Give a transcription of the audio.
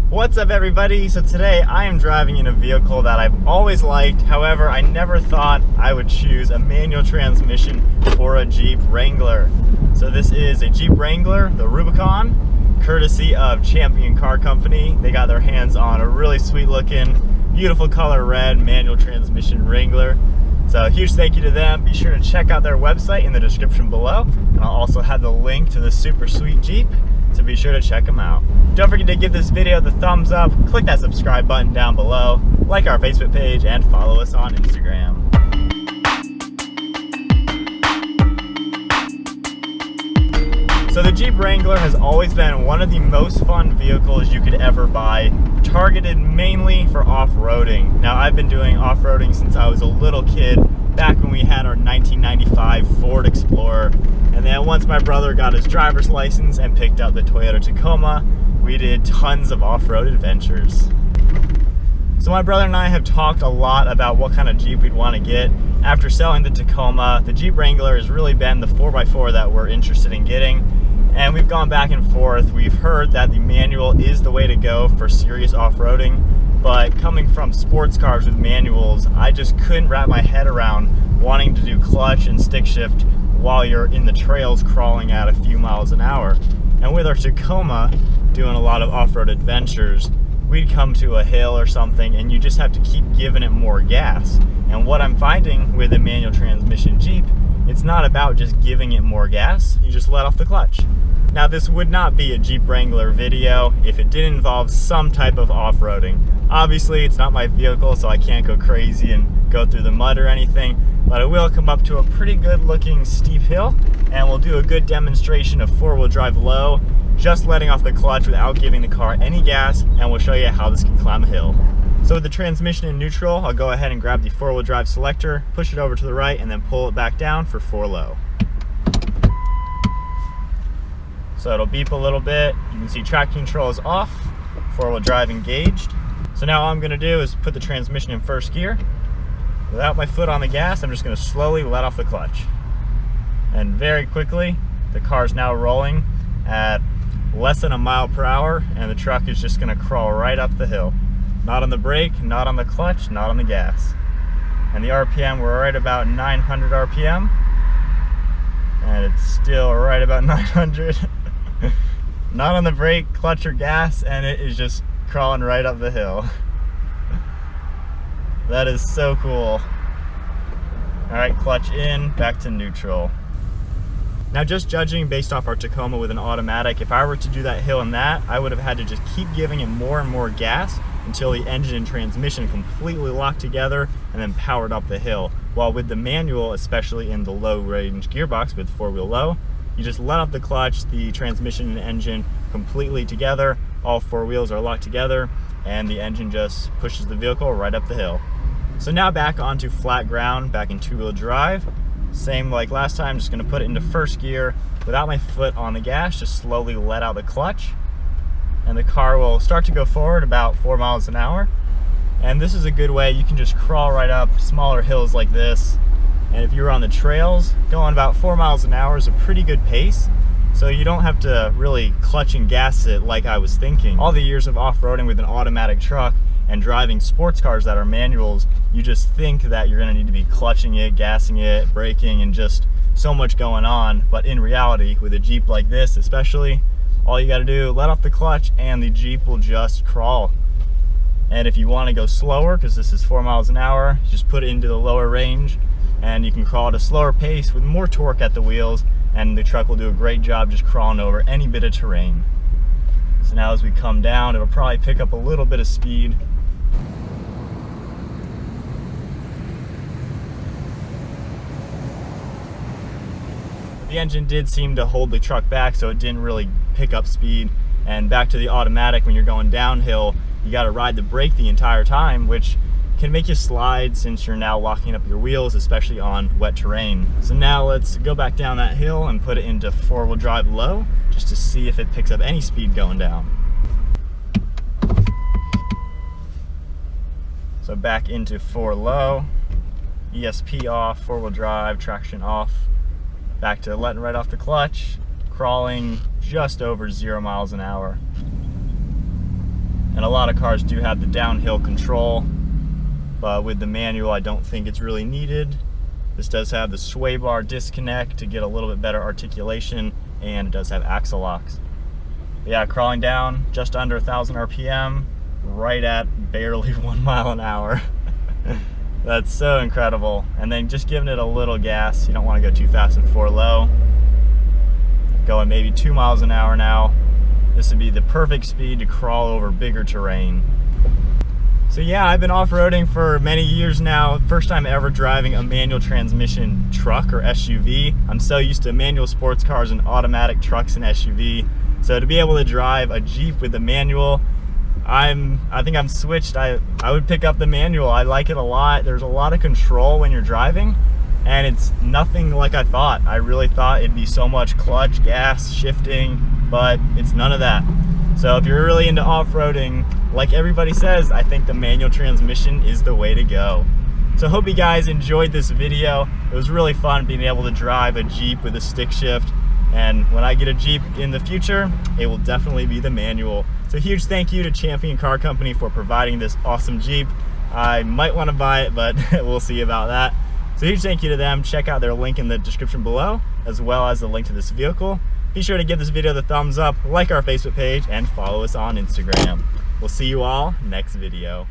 What's up everybody? So today I am driving in a vehicle that I've always liked. However, I never thought I would choose a manual transmission for a Jeep Wrangler. So this is a Jeep Wrangler, the Rubicon, courtesy of Champion Car Company. They got their hands on a really sweet looking, beautiful color red manual transmission Wrangler. So a huge thank you to them. Be sure to check out their website in the description below. And I'll also have the link to the super sweet Jeep, so be sure to check them out. Don't forget to give this video the thumbs up, click that subscribe button down below, like our Facebook page, and follow us on Instagram. So the Jeep Wrangler has always been one of the most fun vehicles you could ever buy, targeted mainly for off-roading. Now I've been doing off-roading since I was a little kid, back when we had our 1995 Ford Explorer. And then once my brother got his driver's license and picked up the Toyota Tacoma, we did tons of off-road adventures. So my brother and I have talked a lot about what kind of Jeep we'd want to get. After selling the Tacoma, the Jeep Wrangler has really been the 4x4 that we're interested in getting. And we've gone back and forth. We've heard that the manual is the way to go for serious off-roading, but coming from sports cars with manuals, I just couldn't wrap my head around wanting to do clutch and stick shift while you're in the trails crawling at a few miles an hour. And with our Tacoma, doing a lot of off-road adventures, we'd come to a hill or something and you just have to keep giving it more gas. And what I'm finding with a manual transmission Jeep, it's not about just giving it more gas, you just let off the clutch. Now this would not be a Jeep Wrangler video if it didn't involve some type of off-roading. Obviously it's not my vehicle, so I can't go crazy and go through the mud or anything, but I will come up to a pretty good looking steep hill and we'll do a good demonstration of four-wheel drive low, just letting off the clutch without giving the car any gas, and we'll show you how this can climb a hill. So with the transmission in neutral, I'll go ahead and grab the four-wheel drive selector, push it over to the right, and then pull it back down for 4 low. So it'll beep a little bit. You can see traction control is off, four-wheel drive engaged. So now all I'm gonna do is put the transmission in first gear. Without my foot on the gas, I'm just gonna slowly let off the clutch. And very quickly, the car's now rolling at less than a mile per hour, and the truck is just gonna crawl right up the hill. Not on the brake, not on the clutch, not on the gas. And the RPM, we're right about 900 RPM. And it's still right about 900. Not on the brake, clutch, or gas, and it is just crawling right up the hill. That is so cool. All right, clutch in, back to neutral. Now just judging based off our Tacoma with an automatic, if I were to do that hill in that, I would have had to just keep giving it more and more gas until the engine and transmission completely locked together and then powered up the hill. While with the manual, especially in the low range gearbox with four-wheel low, you just let off the clutch, the transmission and engine completely together, all four wheels are locked together, and the engine just pushes the vehicle right up the hill. So now back onto flat ground, back in two-wheel drive. Same like last time, just gonna put it into first gear without my foot on the gas, just slowly let out the clutch. And the car will start to go forward about 4 miles an hour. And this is a good way, you can just crawl right up smaller hills like this. And if you're on the trails, going about 4 miles an hour is a pretty good pace. So you don't have to really clutch and gas it like I was thinking. All the years of off-roading with an automatic truck and driving sports cars that are manuals, you just think that you're gonna need to be clutching it, gassing it, braking, and just so much going on. But in reality, with a Jeep like this especially, all you gotta do, let off the clutch and the Jeep will just crawl. And if you wanna go slower, because this is 4 miles an hour, just put it into the lower range and you can crawl at a slower pace with more torque at the wheels, and the truck will do a great job just crawling over any bit of terrain. So now as we come down, it'll probably pick up a little bit of speed. The engine did seem to hold the truck back, so it didn't really pick up speed. And back to the automatic, when you're going downhill, you gotta ride the brake the entire time, which can make you slide since you're now locking up your wheels, especially on wet terrain. So now let's go back down that hill and put it into four-wheel drive low, just to see if it picks up any speed going down. So back into 4 low, ESP off, four-wheel drive, traction off. Back to letting right off the clutch, crawling just over 0 miles an hour. And a lot of cars do have the downhill control, but with the manual I don't think it's really needed. This does have the sway bar disconnect to get a little bit better articulation, and it does have axle locks. But yeah, crawling down just under 1,000 RPM, right at barely 1 mile an hour. That's so incredible. And then just giving it a little gas. You don't want to go too fast and 4 low. Going maybe 2 miles an hour now. This would be the perfect speed to crawl over bigger terrain. So yeah, I've been off-roading for many years now. First time ever driving a manual transmission truck or SUV. I'm so used to manual sports cars and automatic trucks and SUV. So to be able to drive a Jeep with the manual, I think I'm switched. I would pick up the manual. I like it a lot. There's a lot of control when you're driving, and it's nothing like I thought. I really thought it'd be so much clutch, gas, shifting, but it's none of that. So if you're really into off-roading, like everybody says, I think the manual transmission is the way to go. So I hope you guys enjoyed this video. It was really fun being able to drive a Jeep with a stick shift. And when I get a Jeep in the future, it will definitely be the manual. So a huge thank you to Champion Car Company for providing this awesome Jeep. I might want to buy it, but we'll see about that. So huge thank you to them. Check out their link in the description below, as well as the link to this vehicle. Be sure to give this video the thumbs up, like our Facebook page, and follow us on Instagram. We'll see you all next video.